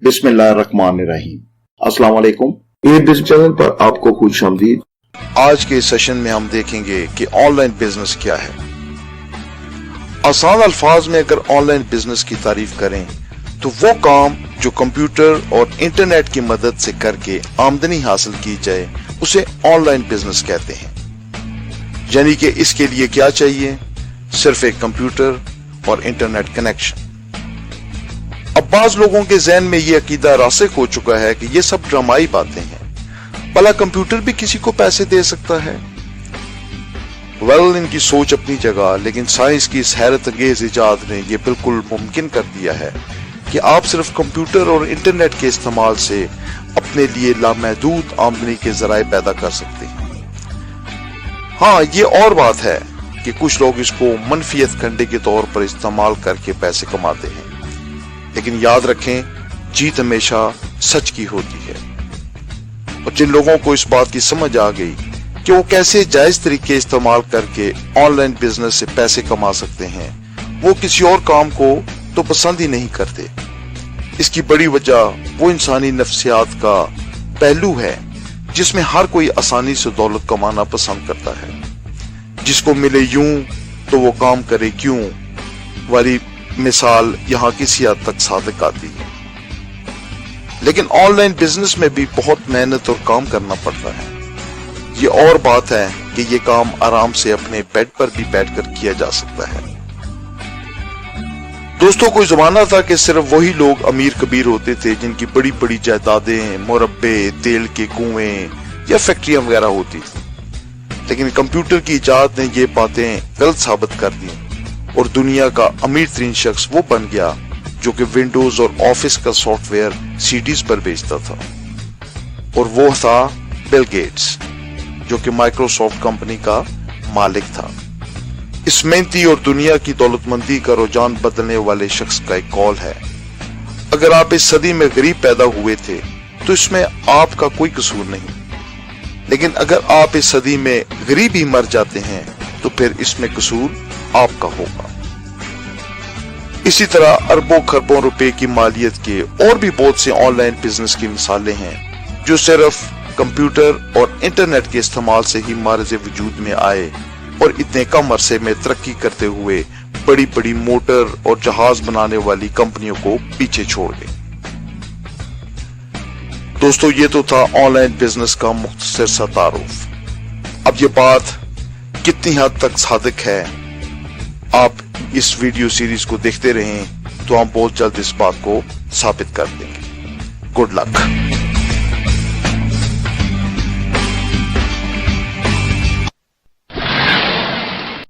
बिस्मिल्लाहिर्रहमानिर्रहीम। अस्सलाम वालेकुम। ये बिजनेस चैनल पर आपको खुश आमदीद। आज के सेशन में हम देखेंगे कि ऑनलाइन बिजनेस क्या है। आसान अल्फाज में अगर ऑनलाइन बिजनेस की तारीफ करें तो वो काम जो कंप्यूटर और इंटरनेट की मदद से करके आमदनी हासिल की जाए उसे ऑनलाइन बिजनेस कहते हैं। यानी कि इसके लिए क्या चाहिए? सिर्फ एक कंप्यूटर और इंटरनेट कनेक्शन। अब बाज लोगों के ज़हन में ये अकीदा रासिख हो चुका है कि ये सब ड्रामाई बातें हैं, भला कंप्यूटर भी किसी को पैसे दे सकता है। इनकी सोच अपनी जगह, लेकिन साइंस की इस हैरत अंगेज इजाद ने यह बिल्कुल मुमकिन कर दिया है कि आप सिर्फ कंप्यूटर और इंटरनेट के इस्तेमाल से अपने लिए लामहदूद आमदनी के जराए पैदा कर सकते हैं। हाँ, ये और बात है कि कुछ लोग इसको मनफियत खंडे के तौर पर इस्तेमाल करके पैसे कमाते हैं, लेकिन याद रखें, जीत हमेशा सच की होती है। और जिन लोगों को इस बात की समझ आ गई कि वो कैसे जायज तरीके इस्तेमाल करके ऑनलाइन बिजनेस से पैसे कमा सकते हैं, वो किसी और काम को तो पसंद ही नहीं करते। इसकी बड़ी वजह वो इंसानी नफ्सियात का पहलू है जिसमें हर कोई आसानी से दौलत कमाना पसंद करता है। जिसको मिले यूं तो वो काम करे क्यों वाली मिसाल यहाँ किसी हद तक सादिक आती है। लेकिन ऑनलाइन बिजनेस में भी बहुत मेहनत और काम करना पड़ता है। ये और बात है कि ये काम आराम से अपने बेड पर भी बैठकर किया जा सकता है। दोस्तों, कोई जमाना था कि सिर्फ वही लोग अमीर कबीर होते थे जिनकी बड़ी बड़ी जायदादें, मुरब्बे, तेल के कुएं या फैक्ट्रियां वगैरह होती थी। लेकिन कंप्यूटर की इजाद ने ये बातें गलत साबित कर दी और दुनिया का अमीर तरीन शख्स वो बन गया जो कि विंडोज और ऑफिस का सॉफ्टवेयर सीडीज पर बेचता था। और वो था बिल गेट्स, जो कि माइक्रोसॉफ्ट कंपनी का मालिक था। इस मेहनती और दुनिया की दौलतमंदी का रुझान बदलने वाले शख्स का एक कॉल है, अगर आप इस सदी में गरीब पैदा हुए थे तो इसमें आपका कोई कसूर नहीं, लेकिन अगर आप इस सदी में गरीब ही मर जाते हैं तो फिर इसमें कसूर आपका होगा। इसी तरह अरबों खरबों रुपए की मालियत के और भी बहुत से ऑनलाइन बिजनेस की मिसालें हैं जो सिर्फ कंप्यूटर और इंटरनेट के इस्तेमाल से ही मारज़े वजूद में आए और इतने कम अरसे में तरक्की करते हुए बड़ी बड़ी मोटर और जहाज बनाने वाली कंपनियों को पीछे छोड़ गए। दोस्तों, ये तो था ऑनलाइन बिजनेस का मुख्तसर सा तारुफ। अब ये बात कितनी हद तक सादिक है, आप इस वीडियो सीरीज को देखते रहें तो हम बहुत जल्द इस बात को साबित कर देंगे। Good luck.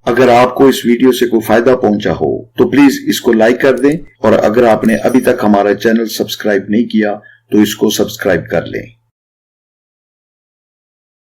अगर आपको इस वीडियो से कोई फायदा पहुंचा हो तो प्लीज इसको लाइक कर दें, और अगर आपने अभी तक हमारा चैनल सब्सक्राइब नहीं किया तो इसको सब्सक्राइब कर लें।